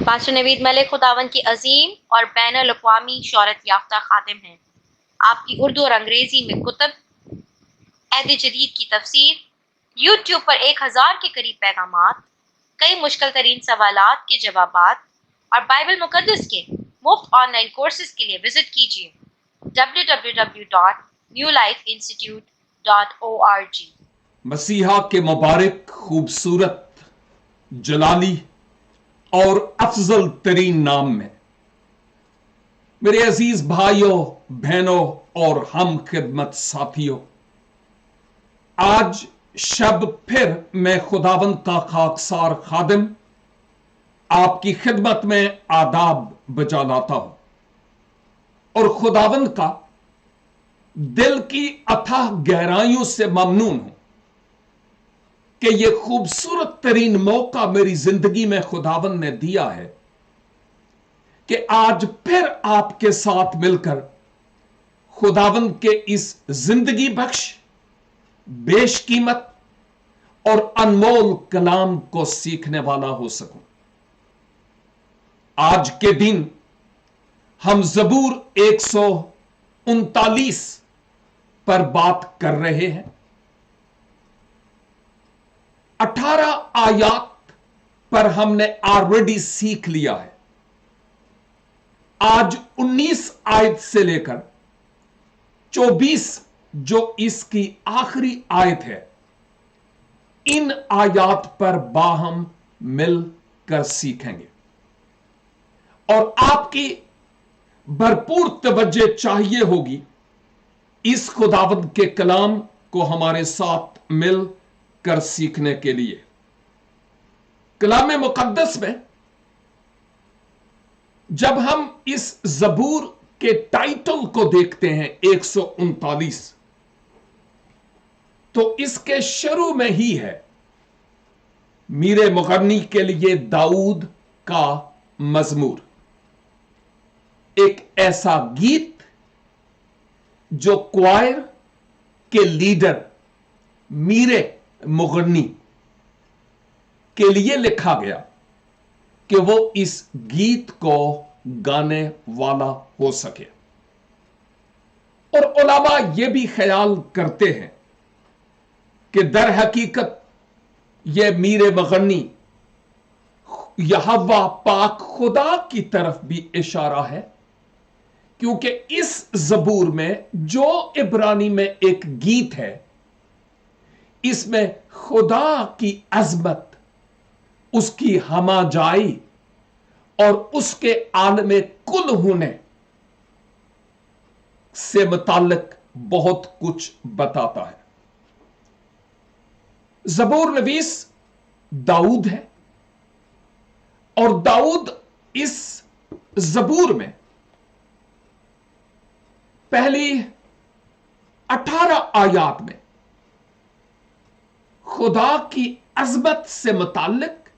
Pastor نوید ملک خداوند کی عظیم اور بین الاقوامی شہرت یافتہ خادم ہیں۔ آپ کی اردو اور انگریزی میں کتب، عہد جدید کی تفسیر، یوٹیوب پر 1000 کے قریب پیغامات، کئی مشکل ترین سوالات کے جوابات اور بائبل مقدس کے مفت آن لائن کورسز کے لیے وزٹ کیجیے www.newlifeinstitute.org۔ مسیحا کے مبارک، خوبصورت، جلالی اور افضل ترین نام میں میرے عزیز بھائیوں، بہنوں اور ہم خدمت ساتھیوں، آج شب پھر میں خداوند کا خاکسار خادم آپ کی خدمت میں آداب بجا لاتا ہوں اور خداوند کا دل کی اتھاہ گہرائیوں سے ممنون ہوں کہ یہ خوبصورت ترین موقع میری زندگی میں خداوند نے دیا ہے کہ آج پھر آپ کے ساتھ مل کر خداوند کے اس زندگی بخش، بیش قیمت اور انمول کلام کو سیکھنے والا ہو سکوں۔ آج کے دن ہم زبور 139 پر بات کر رہے ہیں۔ 18 آیات پر ہم نے آلریڈی سیکھ لیا ہے۔ آج 19 آیت سے لے کر 24 جو اس کی آخری آیت ہے، ان آیات پر باہم مل کر سیکھیں گے اور آپ کی بھرپور توجہ چاہیے ہوگی اس خداوند کے کلام کو ہمارے ساتھ مل کر سیکھنے کے لیے۔ کلام مقدس میں جب ہم اس زبور کے ٹائٹل کو دیکھتے ہیں 139، تو اس کے شروع میں ہی ہے میرے مغنی کے لیے داؤد کا مزمور، ایک ایسا گیت جو کوائر کے لیڈر میرے مغنی کے لیے لکھا گیا کہ وہ اس گیت کو گانے والا ہو سکے۔ اور علماء یہ بھی خیال کرتے ہیں کہ در حقیقت یہ میرے مغنی یہوہ پاک خدا کی طرف بھی اشارہ ہے، کیونکہ اس زبور میں جو عبرانی میں ایک گیت ہے، اس میں خدا کی عظمت، اس کی ہمہ جائی اور اس کے عالم کل ہونے سے متعلق بہت کچھ بتاتا ہے۔ زبور نویس داؤد ہے اور داؤد اس زبور میں پہلی 18 آیات میں خدا کی عظمت سے متعلق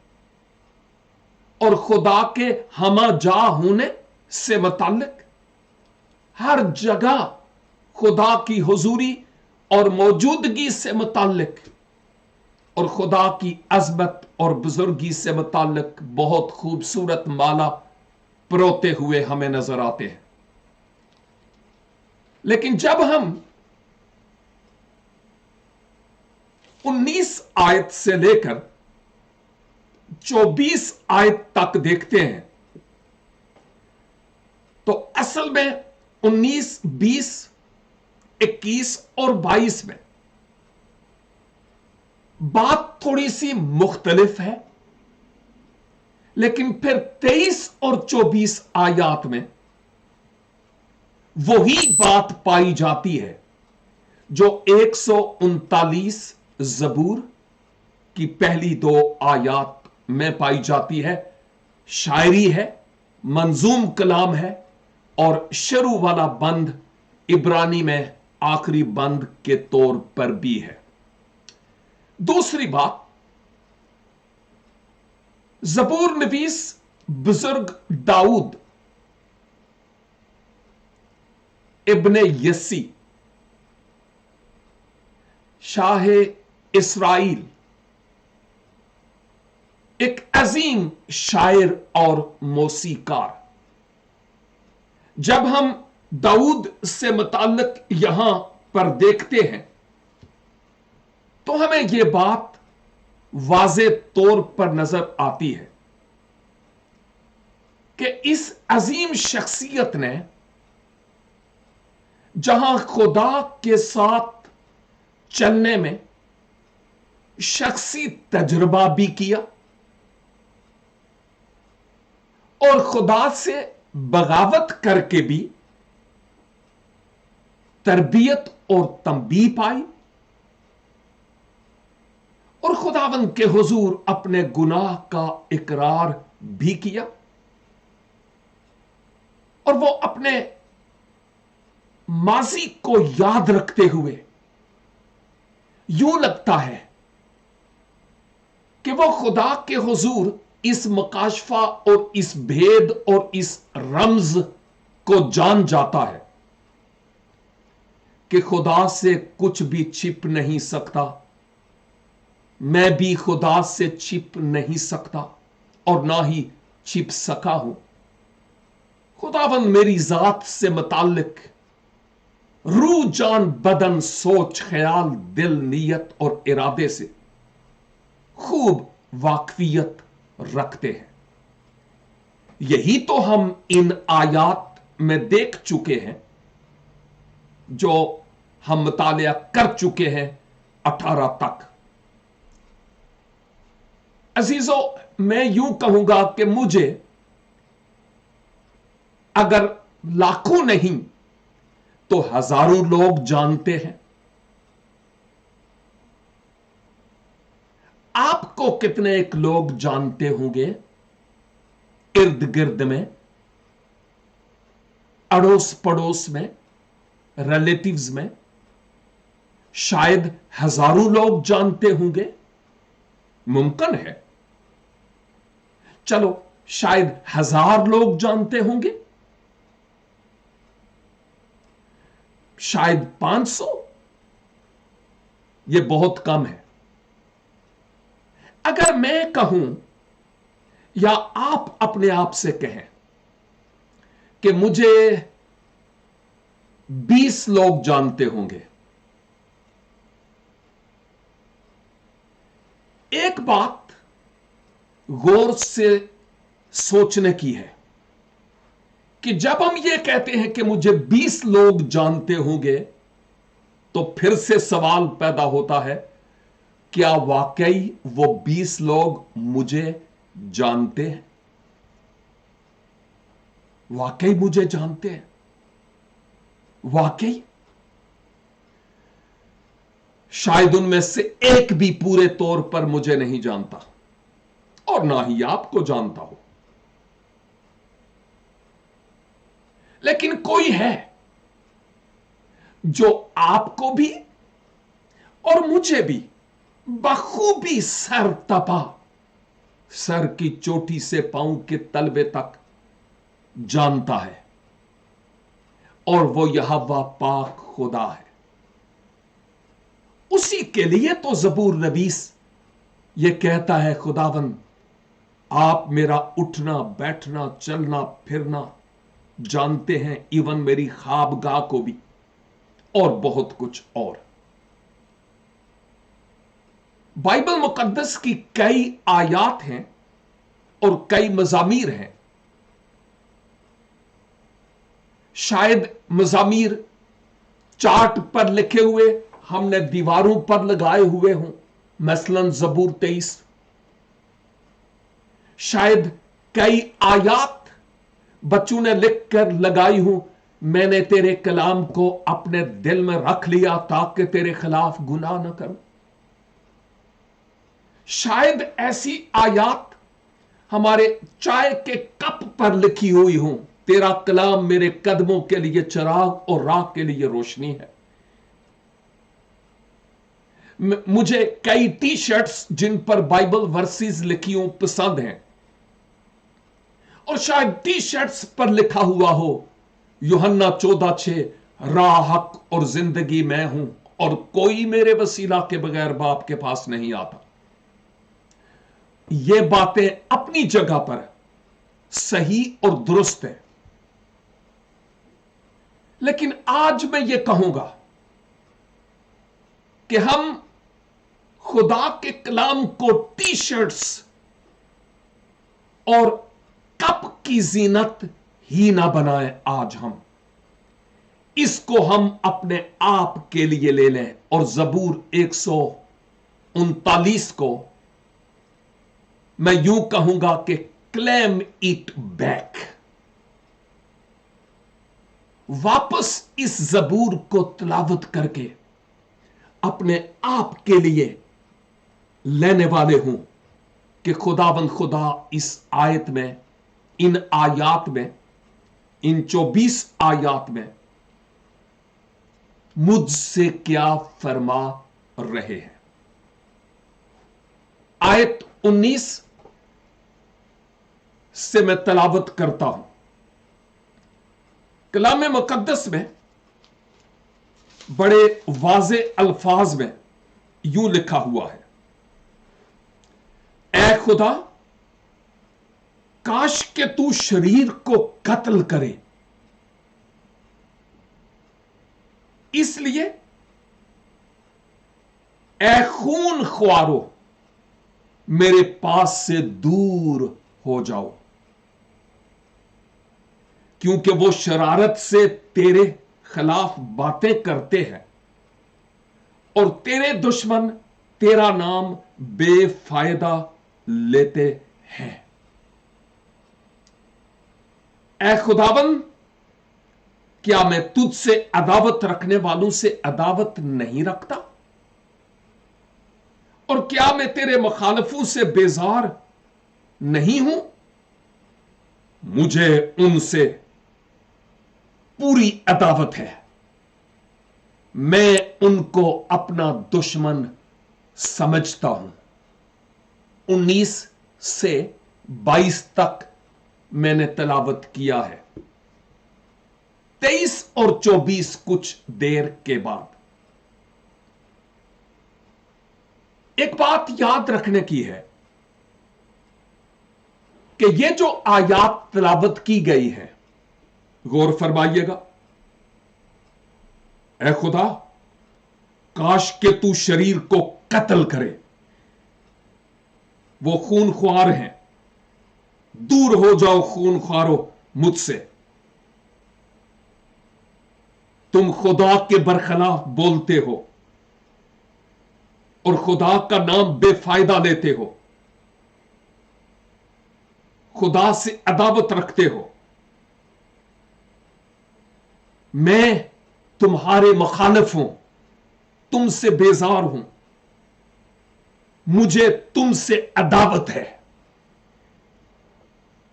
اور خدا کے ہمہ جا ہونے سے متعلق ہر جگہ خدا کی حضوری اور موجودگی سے متعلق اور خدا کی عظمت اور بزرگی سے متعلق بہت خوبصورت مالا پروتے ہوئے ہمیں نظر آتے ہیں۔ لیکن جب ہم 19 آیت سے لے کر 24 آیت تک دیکھتے ہیں تو اصل میں 19، 20، 21 اور 22 میں بات تھوڑی سی مختلف ہے، لیکن پھر 23 اور 24 آیات میں وہی بات پائی جاتی ہے جو 139 زبور کی پہلی 2 آیات میں پائی جاتی ہے۔ شاعری ہے، منظوم کلام ہے اور شروع والا بند عبرانی میں آخری بند کے طور پر بھی ہے۔ دوسری بات، زبور نویس بزرگ داؤد ابن یسی شاہ اسرائیل एक अजीम शायर और मौसीकार। जब हम दाऊद से मुताल्लिक यहां पर देखते हैं तो हमें यह बात वाज़े तौर पर नजर आती है कि इस अजीम शख्सियत ने जहां खुदा के साथ चलने में शख्सी तजुर्बा भी किया और खुदा से बगावत करके भी तरबियत और तंबीह पाई और खुदावंद के हुजूर अपने गुनाह का इकरार भी किया और वो अपने माजी को याद रखते हुए यूं लगता है कि वो खुदा के हुजूर इस मकाशफा और इस भेद और इस रमज को जान जाता है कि खुदा से कुछ भी छिप नहीं सकता, मैं भी खुदा से छिप नहीं सकता और ना ही छिप सका हूं। खुदावंद मेरी जात से मुताल्लिक रूह जान बदन सोच ख्याल दिल नीयत और इरादे से खूब वाकफियत रखते हैं। यही तो हम इन आयात में देख चुके हैं जो हम मुतालिया कर चुके हैं 18 तक। अजीजों, मैं यूं कहूंगा कि मुझे अगर लाखों नहीं तो हजारों लोग जानते हैं। आपको कितने एक लोग जानते होंगे इर्द गिर्द में, अड़ोस पड़ोस में, रिलेटिव्स में? शायद हजारों लोग जानते होंगे, मुमकिन है। चलो, शायद 1000 लोग जानते होंगे, शायद 500। यह बहुत कम है। अगर मैं कहूं या आप अपने आप से कहें कि मुझे 20 लोग जानते होंगे, एक बात गौर से सोचने की है कि जब हम ये कहते हैं कि मुझे 20 लोग जानते होंगे तो फिर से सवाल पैदा होता है, क्या वाकई वो 20 लोग मुझे जानते हैं? वाकई मुझे जानते हैं? वाकई? शायद उनमें से एक भी पूरे तौर पर मुझे नहीं जानता और ना ही आपको जानता हो, लेकिन कोई है जो आपको भी और मुझे भी बखूबी सर तपा, सर की चोटी से पांव के तलबे तक जानता है, और वो यहोवा पाक खुदा है। उसी के लिए तो ज़बूर नबीस ये कहता है, खुदावंद आप मेरा उठना बैठना चलना फिरना जानते हैं, इवन मेरी ख्वाबगाह को भी, और बहुत कुछ और। बाइबल मुकद्दस की कई आयात हैं और कई मज़ामीर हैं। शायद मज़ामीर चार्ट पर लिखे हुए हमने दीवारों पर लगाए हुए हों, मसलन ज़बूर 23। शायद कई आयात बच्चों ने लिख कर लगाई हूं, मैंने तेरे कलाम को अपने दिल में रख लिया ताकि तेरे खिलाफ गुनाह न करूं। शायद ऐसी आयात हमारे चाय के कप पर लिखी हुई हो, तेरा कलाम मेरे कदमों के लिए चिराग और राह के लिए रोशनी है। मुझे कई टी शर्ट्स जिन पर बाइबल वर्सेस लिखी हो पसंद हैं, और शायद टी शर्ट्स पर लिखा हुआ हो यूहन्ना 14:6, राह हक और जिंदगी मैं हूं और कोई मेरे वसीला के बगैर बाप के पास नहीं आता। یہ باتیں اپنی جگہ پر صحیح اور درست ہے، لیکن آج میں یہ کہوں گا کہ ہم خدا کے کلام کو ٹی شرٹس اور کپ کی زینت ہی نہ بنائیں۔ آج ہم اس کو ہم اپنے آپ کے لیے لے لیں، اور زبور 139 کو میں یوں کہوں گا کہ کلیم اٹ بیک۔ واپس اس زبور کو تلاوت کر کے اپنے آپ کے لیے لینے والے ہوں کہ خداوند خدا اس آیت میں، ان آیات میں، ان 24 آیات میں مجھ سے کیا فرما رہے ہیں۔ آیت 19 سے میں تلاوت کرتا ہوں۔ کلام مقدس میں بڑے واضح الفاظ میں یوں لکھا ہوا ہے، اے خدا، کاش کہ تو شریر کو قتل کرے، اس لیے اے خون خوارو میرے پاس سے دور ہو جاؤ، کیونکہ وہ شرارت سے تیرے خلاف باتیں کرتے ہیں اور تیرے دشمن تیرا نام بے فائدہ لیتے ہیں۔ اے خداوند، کیا میں تجھ سے عداوت رکھنے والوں سے عداوت نہیں رکھتا؟ اور کیا میں تیرے مخالفوں سے بیزار نہیں ہوں؟ مجھے ان سے پوری عداوت ہے، میں ان کو اپنا دشمن سمجھتا ہوں۔ 19 سے 22 تک میں نے تلاوت کیا ہے۔ 23 اور 24 کچھ دیر کے بعد ایک بات یاد رکھنے کی ہے کہ یہ جو آیات تلاوت کی گئی ہے، غور فرمائیے گا، اے خدا، کاش کہ تو شریر کو قتل کرے، وہ خون خوار ہیں، دور ہو جاؤ خون خوارو مجھ سے، تم خدا کے برخلاف بولتے ہو اور خدا کا نام بے فائدہ لیتے ہو، خدا سے عداوت رکھتے ہو، میں تمہارے مخالف ہوں، تم سے بیزار ہوں، مجھے تم سے عداوت ہے،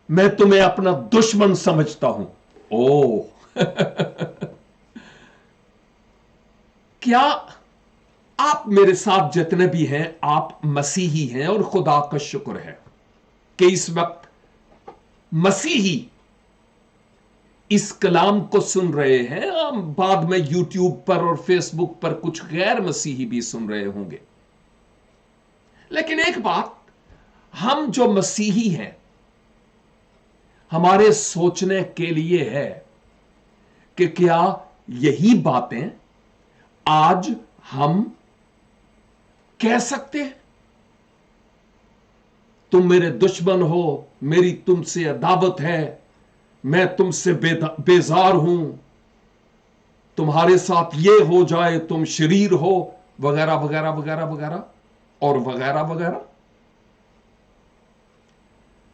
میں تمہیں اپنا دشمن سمجھتا ہوں۔ او کیا آپ میرے ساتھ جتنے بھی ہیں آپ مسیحی ہیں؟ اور خدا کا شکر ہے کہ اس وقت مسیحی اس کلام کو سن رہے ہیں، بعد میں یوٹیوب پر اور فیس بک پر کچھ غیر مسیحی بھی سن رہے ہوں گے، لیکن ایک بات ہم جو مسیحی ہیں ہمارے سوچنے کے لیے ہے کہ کیا یہی باتیں آج ہم کہہ سکتے ہیں؟ تم میرے دشمن ہو، میری تم سے عداوت ہے، میں تم سے بیزار ہوں، تمہارے ساتھ یہ ہو جائے تم شریر ہو، وغیرہ وغیرہ وغیرہ وغیرہ اور وغیرہ وغیرہ۔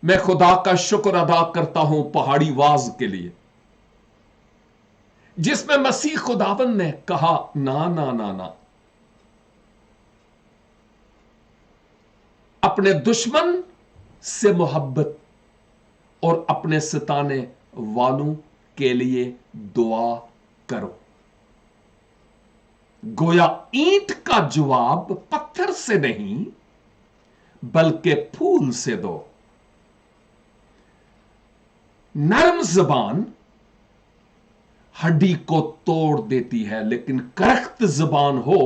میں خدا کا شکر ادا کرتا ہوں پہاڑی واز کے لیے، جس میں مسیح خداوند نے کہا نا نا نا نا، اپنے دشمن سے محبت اور اپنے ستانے والوں کے لیے دعا کرو۔ گویا اینٹ کا جواب پتھر سے نہیں بلکہ پھول سے دو۔ نرم زبان ہڈی کو توڑ دیتی ہے، لیکن کرخت زبان ہو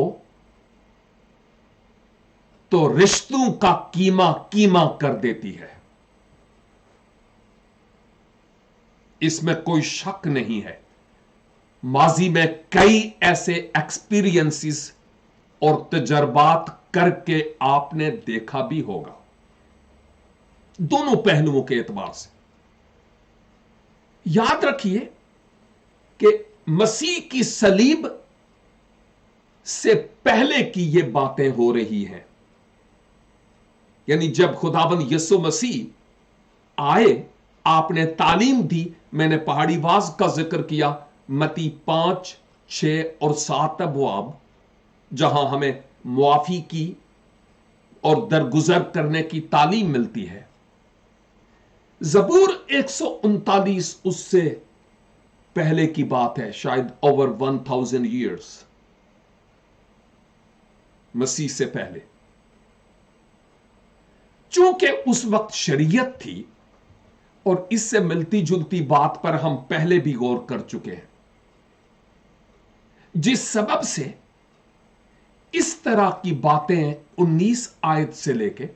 तो रिश्तों का कीमा कीमा कर देती है। इसमें कोई शक नहीं है। माजी में कई ऐसे एक्सपीरियंसेस और तजर्बात करके आपने देखा भी होगा, दोनों पहलुओं के एतबार से। याद रखिए कि मसीह की सलीब से पहले की ये बातें हो रही हैं। यानी जब खुदाबंद यीशु मसीह आए, आपने तालीम दी। मैंने पहाड़ी वाज का जिक्र किया, मती 5, 6 और 7 अबवाब, जहां हमें मुआफी की और दरगुजर करने की तालीम मिलती है। जबूर 139 उससे पहले की बात है, शायद ओवर 1000 ईयर्स मसीह से पहले। चूंकि उस वक्त शरीयत थी और इससे मिलती जुलती बात पर हम पहले भी गौर कर चुके हैं, जिस सबब से इस तरह की बातें 19 आयत से लेके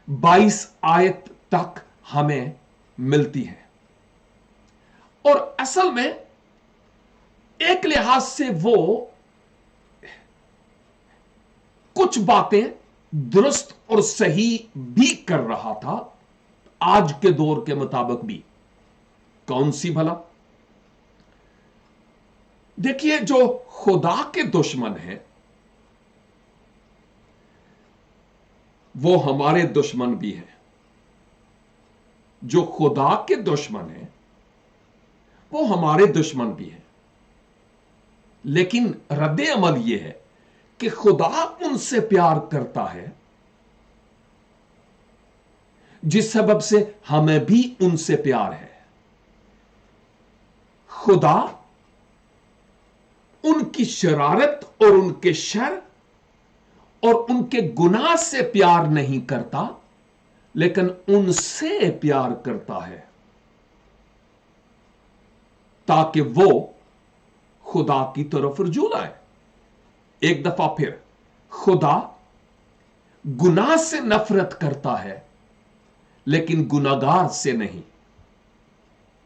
22 आयत तक हमें मिलती हैं। और असल में एक लिहाज से वो कुछ बातें दुरुस्त और सही भी कर रहा था, आज के दौर के मुताबिक भी। कौन सी भला? देखिए, जो खुदा के दुश्मन हैं वो हमारे दुश्मन भी हैं। जो खुदा के दुश्मन हैं वो हमारे दुश्मन भी हैं। लेकिन रद्दे अमल यह है कि खुदा उनसे प्यार करता है, जिस सबब से हमें भी उनसे प्यार है। खुदा उनकी शरारत और उनके शर और उनके गुनाह से प्यार नहीं करता, लेकिन उनसे प्यार करता है, ताकि वो खुदा की तरफ रुजू लाए। एक दफा फिर, खुदा गुनाह से नफरत करता है, लेकिन गुनाहगार से नहीं,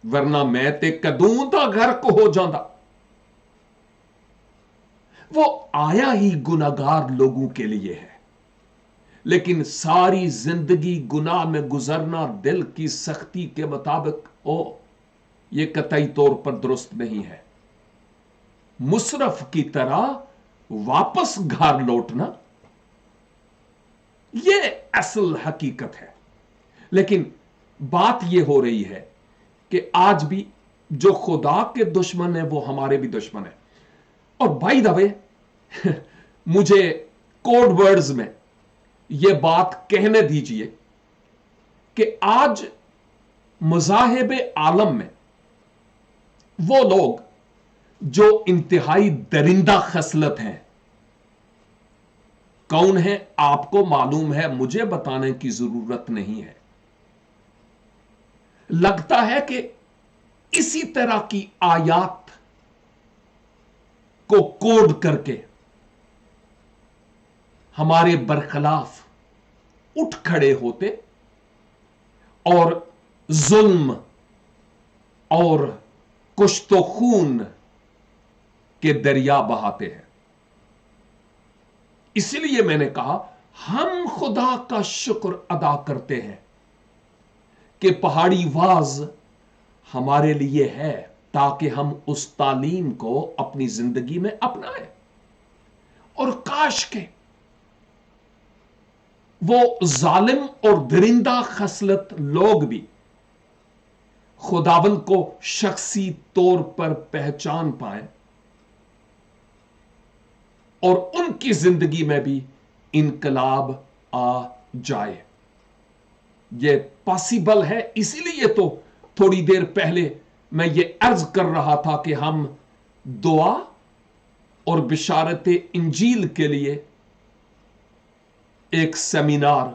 वरना मैं ते कदूं दा गर्क हो जांदा। वो आया ही गुनाहगार लोगों के लिए है, लेकिन सारी जिंदगी गुनाह में गुजरना दिल की सख्ती के मुताबिक ये कतई तौर पर दुरुस्त नहीं है। मुसरफ की तरह वापस घर लौटना यह असल हकीकत है। लेकिन बात यह हो रही है कि आज भी जो खुदा के दुश्मन है वो हमारे भी दुश्मन है। और बाय द वे, मुझे कोड वर्ड्स में यह बात कहने दीजिए कि आज मज़ाहिब आलम में वो लोग जो इंतहाई दरिंदा खसलत हैं, कौन है आपको मालूम है, मुझे बताने की जरूरत नहीं है। लगता है कि इसी तरह की आयात को कोड करके हमारे बरखिलाफ उठ खड़े होते और जुल्म और कुछ तो खून के दरिया बहाते हैं। इसलिए मैंने कहा, हम खुदा का शुक्र अदा करते हैं कि पहाड़ी वाज हमारे लिए है, ताकि हम उस तालीम को अपनी जिंदगी में अपनाएं। और काश के वो जालिम और दरिंदा खसलत लोग भी खुदावंद को शख्सी तौर पर पहचान पाए और उनकी जिंदगी में भी इनकलाब आ जाए। यह पॉसिबल है। इसीलिए तो थोड़ी देर पहले मैं ये अर्ज कर रहा था कि हम दुआ और बिशारत इंजील के लिए एक सेमिनार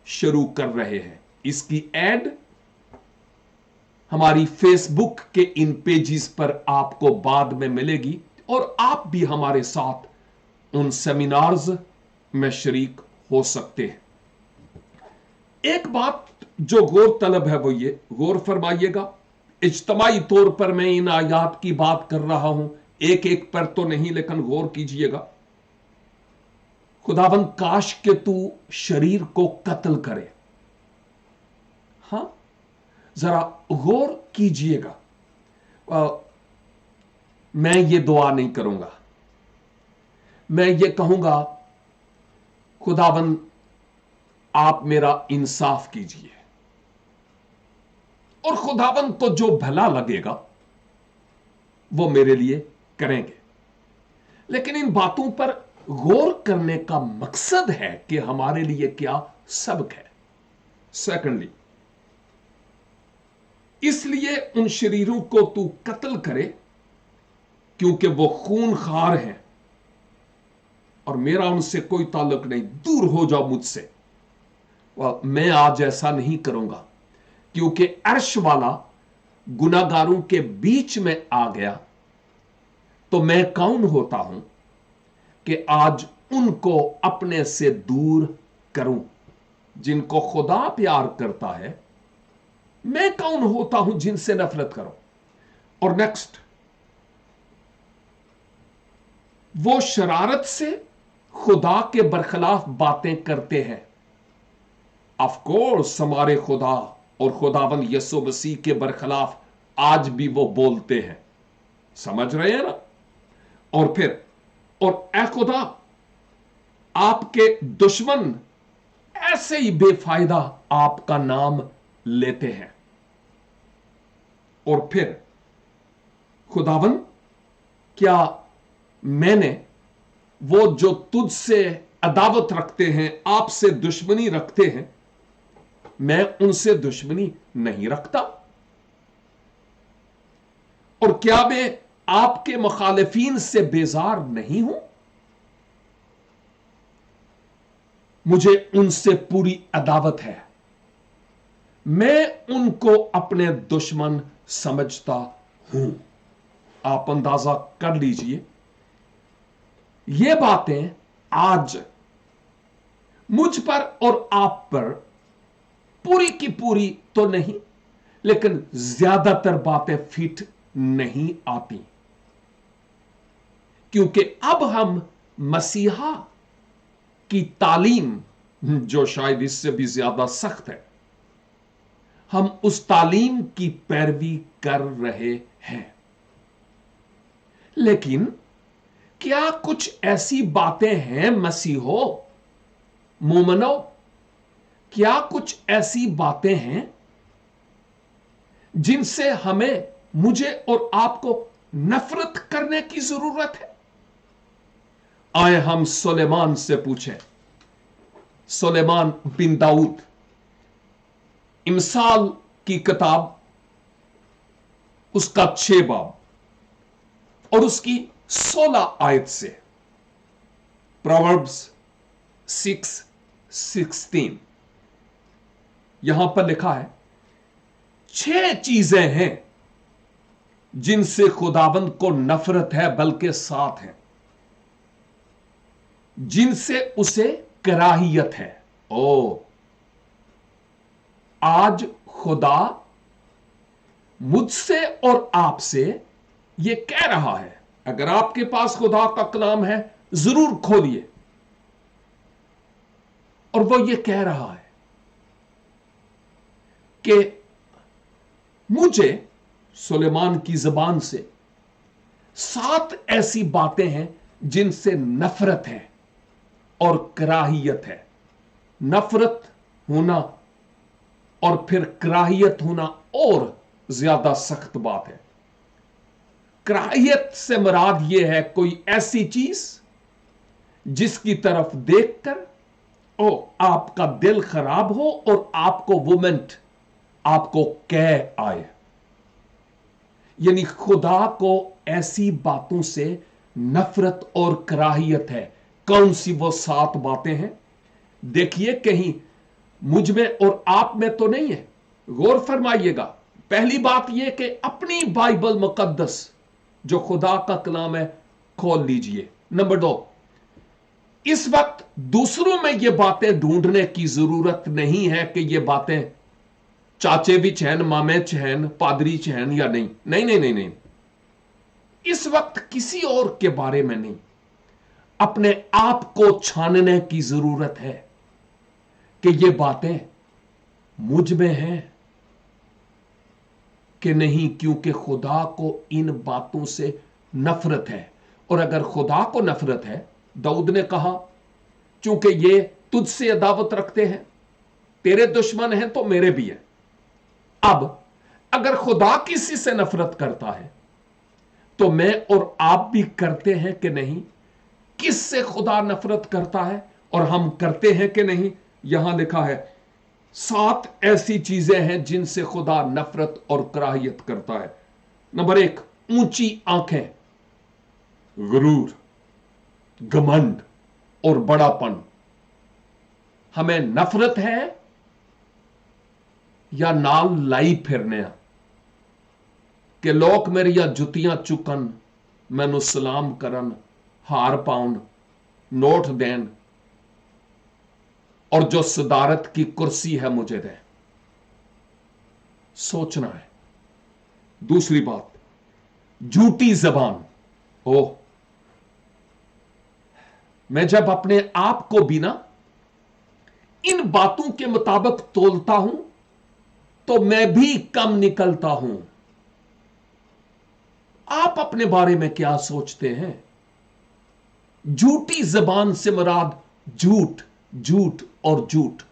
शुरू कर रहे हैं। इसकी एड हमारी फेसबुक के इन पेजेस पर आपको बाद में मिलेगी और आप भी हमारे साथ उन सेमिनार्स में शरीक हो सकते हैं। एक बात जो गौर तलब है वो ये, गौर फरमाइएगा, इज्तमाई तौर पर मैं इन आयात की बात कर रहा हूं, एक एक पर तो नहीं, लेकिन गौर कीजिएगा। खुदावंद काश के तू शरीर को कत्ल करे। हां, जरा गौर कीजिएगा। मैं ये दुआ नहीं करूंगा, मैं ये कहूंगा खुदावंद आप मेरा इंसाफ कीजिए, और खुदावंद तो जो भला लगेगा वो मेरे लिए करेंगे। लेकिन इन बातों पर गौर करने का मकसद है कि हमारे लिए क्या सबक है। सेकंडली, इसलिए उन शरीरों को तू कत्ल करे क्योंकि वो खूनखार हैं और मेरा उनसे कोई ताल्लुक नहीं, दूर हो जाओ मुझसे। मैं आज ऐसा नहीं करूंगा, क्योंकि अर्श वाला गुनाहगारों के बीच में आ गया, तो मैं कौन होता हूं कि आज उनको अपने से दूर करूं। जिनको खुदा प्यार करता है, मैं कौन होता हूं जिनसे नफरत करूं। और नेक्स्ट, वो शरारत से खुदा के बरखिलाफ बातें करते हैं। ऑफ कोर्स हमारे खुदा और खुदावंद यीशु मसीह के बरखिलाफ आज भी वो बोलते हैं, समझ रहे हैं ना। और फिर, और ए खुदा, आपके दुश्मन ऐसे ही बेफायदा आपका नाम लेते हैं। और फिर, खुदावन, क्या मैंने वो जो तुझसे अदावत रखते हैं, आपसे दुश्मनी रखते हैं, मैं उनसे दुश्मनी नहीं रखता? और क्या मैं आपके मुखालिफीन से बेजार नहीं हूं? मुझे उनसे पूरी अदावत है, मैं उनको अपने दुश्मन समझता हूं। आप अंदाजा कर लीजिए, ये बातें आज मुझ पर और आप पर पूरी की पूरी तो नहीं, लेकिन ज्यादातर बातें फिट नहीं आती, क्योंकि अब हम मसीहा की तालीम, जो शायद इससे भी ज्यादा सख्त है, हम उस तालीम की पैरवी कर रहे हैं। लेकिन क्या कुछ ऐसी बातें हैं मसीहो, मोमनो, क्या कुछ ऐसी बातें हैं जिनसे हमें, मुझे और आपको नफरत करने की जरूरत है? आए हम सुलेमान से पूछें। सुलेमान बिन दाऊद, इमसाल की किताब, उसका 6 बाब और उसकी 16 आयत से, प्रोवर्ब्स 6:16, यहां पर लिखा है, 6 चीजें हैं जिनसे खुदाबंद को नफरत है, बल्कि 7 हैं जिनसे उसे कराहियत है। ओ, आज खुदा मुझसे और आपसे यह कह रहा है, अगर आपके पास खुदा का कलाम है जरूर खोलिए, और वो ये कह रहा है कि मुझे सुलेमान की जुबान से 7 ऐसी बातें हैं जिनसे नफरत है और कराहियत है। नफरत होना और फिर कराहियत होना और ज्यादा सख्त बात है। कराहियत से मुराद यह है कोई ऐसी चीज जिसकी तरफ देखकर आपका दिल खराब हो और आपको वोमेंट, आपको कह आए। यानी खुदा को ऐसी बातों से नफरत और कराहियत है। कौन सी वो 7 बातें हैं? देखिए, कहीं मुझ में और आप में तो नहीं है। गौर फरमाइएगा। पहली बात यह कि अपनी बाइबल मुकद्दस जो खुदा का कलाम है खोल लीजिए। नंबर 2, इस वक्त दूसरों में ये बातें ढूंढने की जरूरत नहीं है कि ये बातें चाचे भी चैन, मामे चैन, पादरी चैन या नहीं। नहीं नहीं नहीं नहीं, इस वक्त किसी और के बारे में नहीं, अपने आप को छानने की जरूरत है कि ये बातें मुझ में हैं कि नहीं, क्योंकि खुदा को इन बातों से नफरत है। और अगर खुदा को नफरत है, दाऊद ने कहा, चूंकि ये तुझसे अदावत रखते हैं, तेरे दुश्मन हैं तो मेरे भी हैं। अब अगर खुदा किसी से नफरत करता है तो मैं और आप भी करते हैं कि नहीं? किससे खुदा नफरत करता है और हम करते हैं कि नहीं? यहां लिखा है 7 ऐसी चीजें हैं जिनसे खुदा नफरत और कराहियत करता है। नंबर 1, ऊंची आंखें, गुरूर, घमंड और बड़ापन। हमें नफरत है या नाल लाई फिरने कि लोग मेरिया जुतियां चुकन, मैनू सलाम करन, हार पाउन, नोट देन और जो सदारत की कुर्सी है मुझे दें। सोचना है। दूसरी बात, झूठी जबान। ओह, मैं जब अपने आप को भी ना इन बातों के मुताबिक तोलता हूं तो मैं भी कम निकलता हूं। आप अपने बारे में क्या सोचते हैं? झूठी जबान से मुराद झूठ, झूठ और झूठ।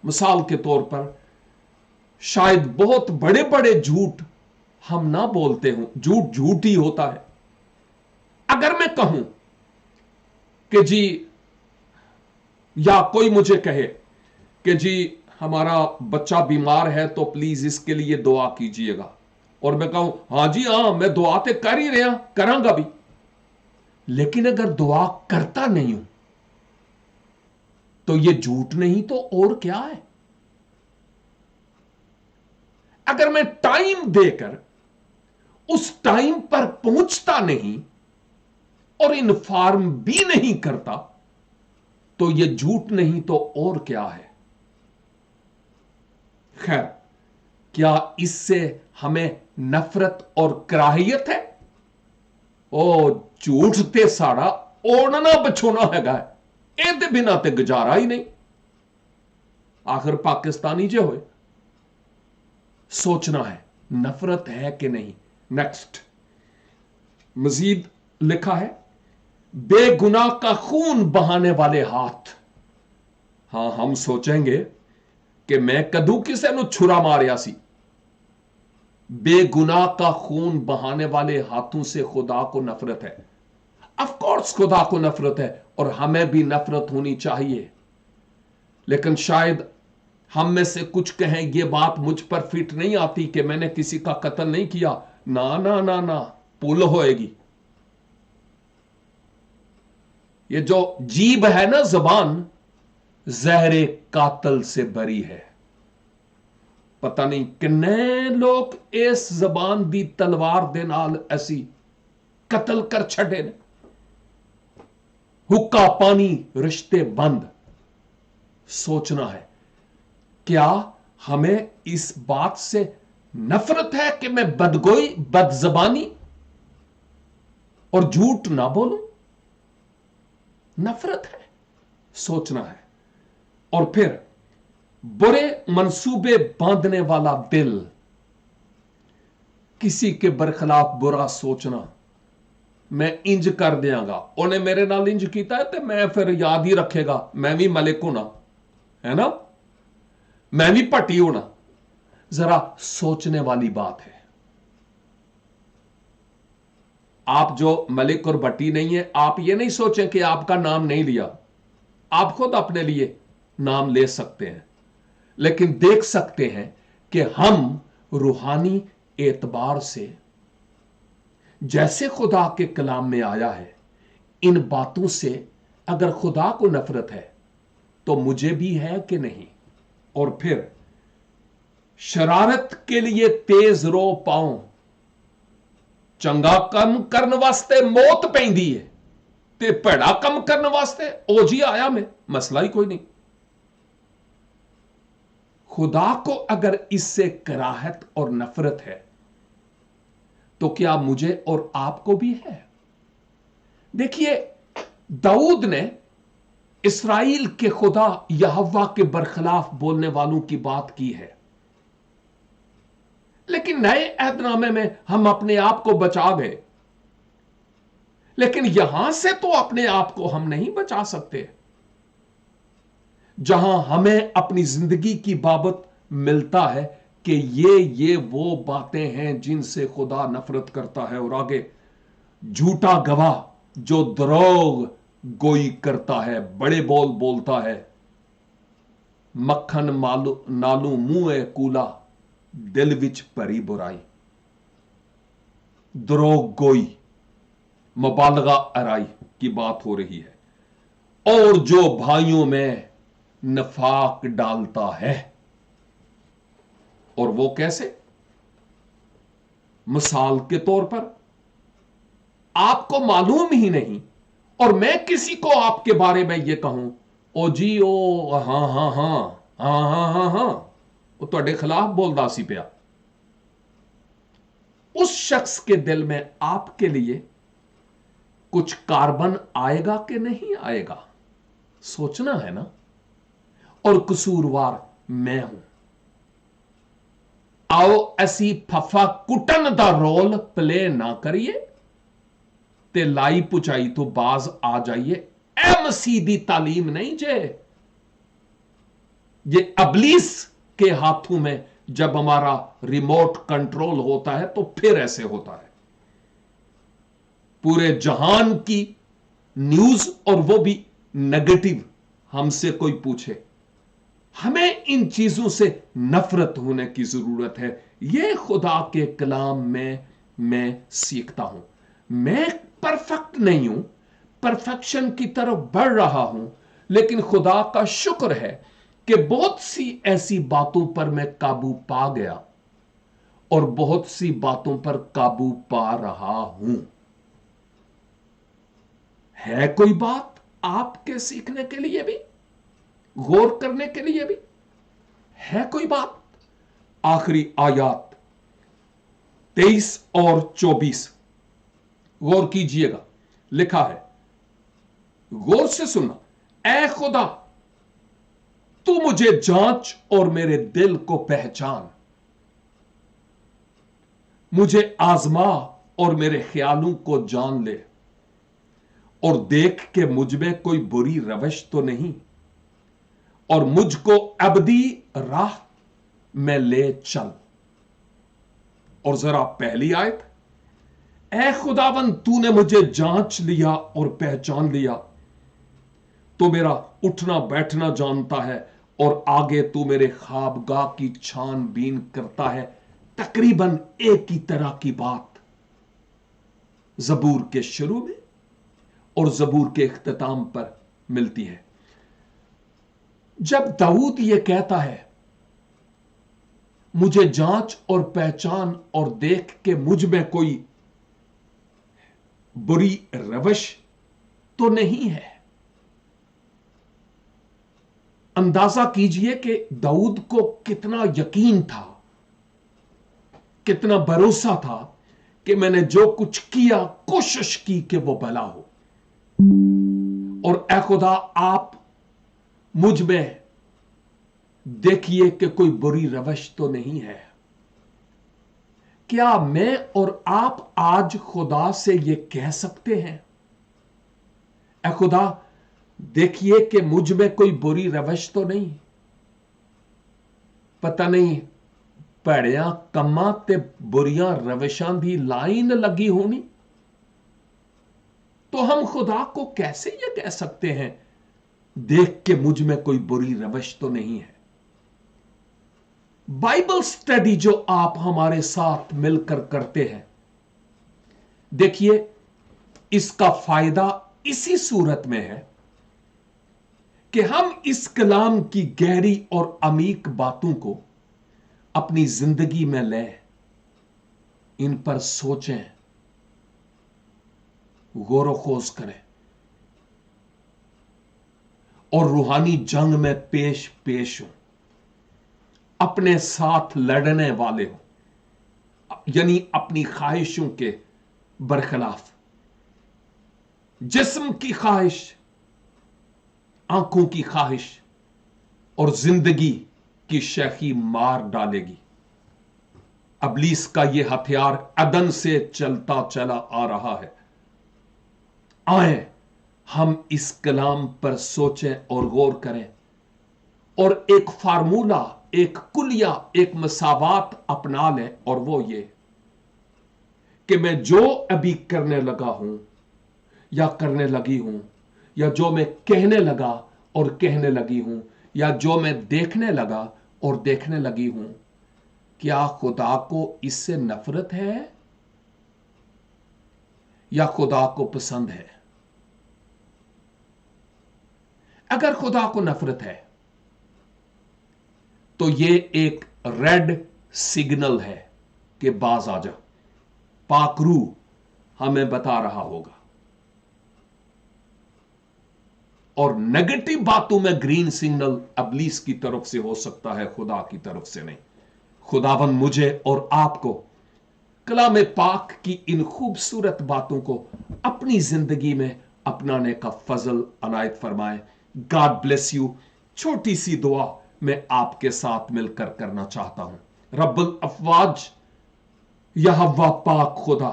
मिसाल के तौर पर शायद बहुत बड़े बड़े झूठ हम ना बोलते हों, झूठ झूठ ही होता है। अगर मैं कहूं कि जी, या कोई मुझे कहे कि जी हमारा बच्चा बीमार है तो प्लीज इसके लिए दुआ कीजिएगा, और मैं कहूं हां जी हां, मैं दुआ तो कर ही रहा, करांगा भी, लेकिन अगर दुआ करता नहीं हूं तो यह झूठ नहीं तो और क्या है? अगर मैं टाइम देकर उस टाइम पर पहुंचता नहीं और इन्फॉर्म भी नहीं करता तो यह झूठ नहीं तो और क्या है? खैर, क्या इससे हमें नफरत और कराहियत है? ओ, झूठ ते साड़ा ओढ़ना बछोना हैगा, ए बिना ते गुजारा ही नहीं। आखिर पाकिस्तानी जो होए। सोचना है, नफरत है कि नहीं। नेक्स्ट, मजीद लिखा है, बेगुनाह का खून बहाने वाले हाथ। हां, हम सोचेंगे कि मैं कदू किसे नु छुरा मारिया सी। बेगुनाह का खून बहाने वाले हाथों से खुदा को नफरत है। ऑफ कोर्स खुदा को नफरत है और हमें भी नफरत होनी चाहिए, लेकिन शायद हम में से कुछ कहें यह बात मुझ पर फिट नहीं आती कि मैंने किसी का कत्ल नहीं किया। ना ना ना ना, पुल होएगी। ये जो जीभ है ना, जबान, जहरे कातल से भरी है। पता नहीं किन्ने लोग इस जबान दी तलवार दे नाल ऐसी कत्ल कर छड़े ने। हुक्का पानी, रिश्ते बंद। सोचना है, क्या हमें इस बात से नफरत है कि मैं बदगोई, बदजबानी और झूठ ना बोलूं? नफरत है। सोचना है। और फिर बुरे मंसूबे बांधने वाला दिल, किसी के बरखिलाफ बुरा सोचना, मैं इंज कर दियांगा, उन्हें मेरे नाल इंज कीता है तो मैं फिर याद ही रखेगा, मैं भी मलिक होना है ना, मैं भी पट्टी होना। जरा सोचने वाली बात है। आप जो मलिक और भट्टी नहीं है, आप ये नहीं सोचें कि आपका नाम नहीं लिया, आप खुद अपने लिए नाम ले सकते हैं, लेकिन देख सकते हैं कि हम रूहानी एतबार से, जैसे खुदा के कलाम में आया है, इन बातों से अगर खुदा को नफरत है तो मुझे भी है कि नहीं? और फिर शरारत के लिए तेज रो पाऊं, चंगा कम करने वास्ते मौत पैंदी है, ਤੇ ਭੈੜਾ ਕੰਮ ਕਰਨ ਵਾਸਤੇ ਉਹ ਜੀ ਆਇਆ मैं, मसला ही कोई नहीं। खुदा को अगर इससे कराहत और नफरत है तो क्या मुझे और आपको भी है? देखिए, दाऊद ने इस्राएल के खुदा यहोवा के बरखिलाफ बोलने वालों की बात की है, लेकिन नए अहदनामे में हम अपने आप को बचा गए, लेकिन यहां से तो अपने आप को हम नहीं बचा सकते। जहां हमें अपनी जिंदगी की बाबत मिलता है कि ये वो बातें हैं जिनसे खुदा नफरत करता है, और आगे झूठा गवाह जो द्रोह गोई करता है, बड़े बोल बोलता है, मक्खन मालू नालू मुंह कूला, दिल विच भरी बुराई। द्रोह गोई, मुबालगा अराई की बात हो रही है, और जो भाइयों में नफाक डालता है। और वो कैसे? मिसाल के तौर पर, आपको मालूम ही नहीं और मैं किसी को आपके बारे में ये कहूं, ओ जी ओ हाँ हाँ हाँ हाँ हाँ हाँ हाँ, वो ਤੁਹਾਡੇ खिलाफ बोलदा सी पिया। उस शख्स के दिल में आपके लिए कुछ कार्बन आएगा कि नहीं आएगा, सोचना है ना। और कसूरवार मैं हूं। आओ ऐसी फफा कुटन दा रोल प्ले ना करिए ते लाई पुचाई तो बाज आ जाइए। ए मसीह दी तालीम नहीं जे, ये अबलीस के हाथों में जब हमारा रिमोट कंट्रोल होता है तो फिर ऐसे होता है। पूरे जहान की न्यूज और वो भी नेगेटिव हमसे कोई पूछे, हमें इन चीजों से नफरत होने की जरूरत है। यह खुदा के कलाम में मैं सीखता हूं। मैं परफेक्ट नहीं हूं, परफेक्शन की तरफ बढ़ रहा हूं, लेकिन खुदा का शुक्र है कि बहुत सी ऐसी बातों पर मैं काबू पा गया और बहुत सी बातों पर काबू पा रहा हूं। है कोई बात आपके सीखने के लिए भी, गौर करने के लिए भी है कोई बात? आखिरी आयात 23 और 24 गौर कीजिएगा, लिखा है, गौर से सुनना। ऐ खुदा, तू मुझे जांच और मेरे दिल को पहचान, मुझे आजमा और मेरे ख्यालों को जान ले, और देख के मुझ में कोई बुरी रवश तो नहीं, और मुझको अबदी राह में ले चल। और जरा पहली आयत, ऐ खुदावन तूने मुझे जांच लिया और पहचान लिया, तो मेरा उठना बैठना जानता है, और आगे तू मेरे ख्वाबगाह की छानबीन करता है। तकरीबन एक ही तरह की बात जबूर के शुरू में और जबूर के इख्तिताम पर मिलती है। जब दाऊद यह कहता है, मुझे जांच और पहचान और देख के मुझ में कोई बुरी रवश तो नहीं है, अंदाजा कीजिए कि दाऊद को कितना यकीन था, कितना भरोसा था कि मैंने जो कुछ किया, कोशिश की कि वो भला हो। और ऐ खुदा, आप मुझ में देखिए कि कोई बुरी रवश तो नहीं है। क्या मैं और आप आज खुदा से यह कह सकते हैं, ऐ खुदा देखिए कि मुझ में कोई बुरी रवश तो नहीं? पता नहीं भैड़ियां कम्मां ते बुरियां रविशां दी लाइन लगी होनी, तो हम खुदा को कैसे यह कह सकते हैं, देख के मुझ में कोई बुरी रवश तो नहीं है? बाइबल स्टडी जो आप हमारे साथ मिलकर करते हैं, देखिए इसका फायदा इसी सूरत में है कि हम इस कलाम की गहरी और अमीक बातों को अपनी जिंदगी में लें, इन पर सोचें, गौर खोज करें। और रूहानी जंग में पेश पेश हूं, अपने साथ लड़ने वाले हो, यानी अपनी ख्वाहिशों के बरखिलाफ। जिस्म की ख्वाहिश, आंखों की ख्वाहिश और जिंदगी की शैखी मार डालेगी। अबलीस का यह हथियार अदन से चलता चला आ रहा है। आए हम इस कलाम पर सोचें और गौर करें और एक फार्मूला, एक कुलिया, एक मसावात अपना लें, और वो ये कि मैं जो अभी करने लगा हूं या करने लगी हूं, या जो मैं कहने लगा और कहने लगी हूं, या जो मैं देखने लगा और देखने लगी हूं, क्या खुदा को इससे नफरत है या खुदा को पसंद है? अगर खुदा को नफरत है तो ये एक रेड सिग्नल है कि बाज आ जा। पाक रूह हमें बता रहा होगा। और नेगेटिव बातों में ग्रीन सिग्नल अबलीस की तरफ से हो सकता है, खुदा की तरफ से नहीं। खुदावन मुझे और आपको कलाम पाक की इन खूबसूरत बातों को अपनी जिंदगी में अपनाने का फजल अनायत फरमाए। God bless you. छोटी सी दुआ मैं आपके साथ मिलकर करना चाहता हूं। रब्बुल अफवाज यहोवा पाक खुदा,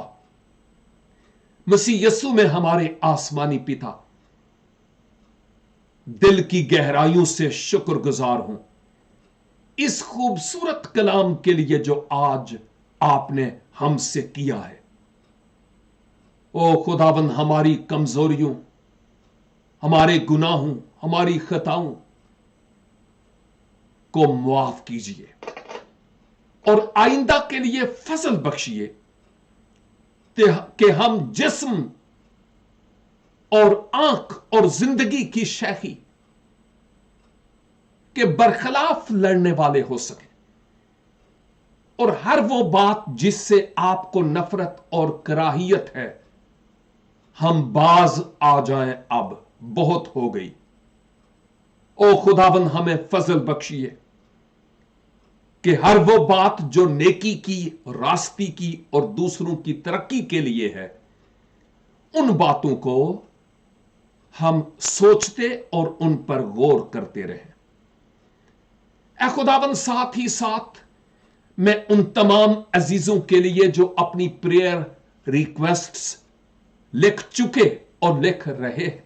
मसीह यस्सु में हमारे आसमानी पिता, दिल की गहराइयों से शुक्रगुजार हूं इस खूबसूरत कलाम के लिए जो आज आपने हमसे किया है। ओ खुदावन, हमारी कमजोरियों, हमारे गुनाहों, हमारी खताओं को मुआफ कीजिए और आइंदा के लिए फजल बख्शिए कि हम जिस्म और आंख और जिंदगी की शैखी के बरखिलाफ लड़ने वाले हो सके, और हर वो बात जिससे आपको नफरत और कराहियत है, हम बाज आ जाएं। अब बहुत हो गई। ओ खुदाबंद, हमें फजल बख्शिए कि हर वो बात जो नेकी की, रास्ती की और दूसरों की तरक्की के लिए है, उन बातों को हम सोचते और उन पर गौर करते रहें। ऐ खुदाबंद, साथ ही साथ मैं उन तमाम अजीजों के लिए जो अपनी प्रेयर रिक्वेस्ट्स लिख चुके और लिख रहे हैं,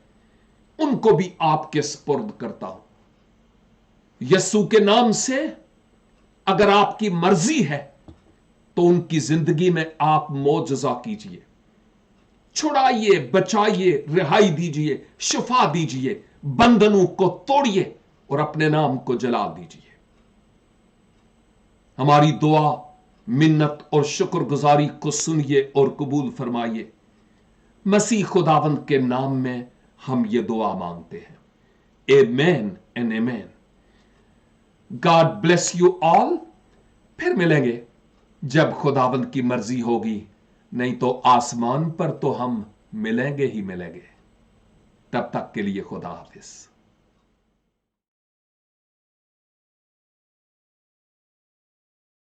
उनको भी आपके सुपुर्द करता हूं। यस्सु के नाम से अगर आपकी मर्जी है तो उनकी जिंदगी में आप मौजज़ा कीजिए, छुड़ाइए, बचाइए, रिहाई दीजिए, शिफा दीजिए, बंधनों को तोड़िए और अपने नाम को जला दीजिए। हमारी दुआ, मिन्नत और शुक्रगुजारी को सुनिए और कबूल फरमाइए। मसीह खुदावंद के नाम में हम ये दुआ मांगते हैं। Amen and amen. God bless you all. फिर मिलेंगे जब खुदावंद की मर्जी होगी, नहीं तो आसमान पर तो हम मिलेंगे ही मिलेंगे। तब तक के लिए खुदा हाफिज।